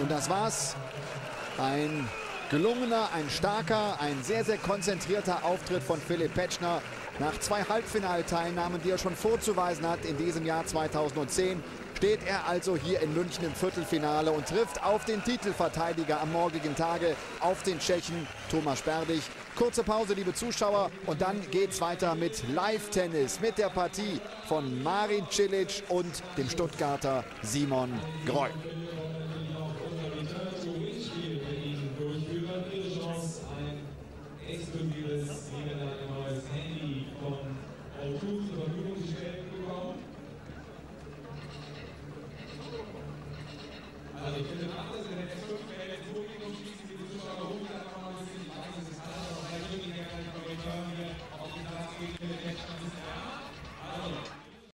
Und das war's. Ein gelungener, ein starker, ein sehr, sehr konzentrierter Auftritt von Philipp Petschner. Nach 2 Halbfinalteilnahmen, die er schon vorzuweisen hat in diesem Jahr 2010, steht er also hier in München im Viertelfinale und trifft auf den Titelverteidiger am morgigen Tage, auf den Tschechen Tomáš Berdych. Kurze Pause, liebe Zuschauer, und dann geht's weiter mit Live-Tennis, mit der Partie von Marin Cilic und dem Stuttgarter Simon Greu. Also ich finde, macht das, wenn der F5-Feld jetzt so geht und schließen die Zuschauer hoch, dann kann man ein bisschen die Weise des Kanals, aber bei Jürgen gerne auf die Nase gegen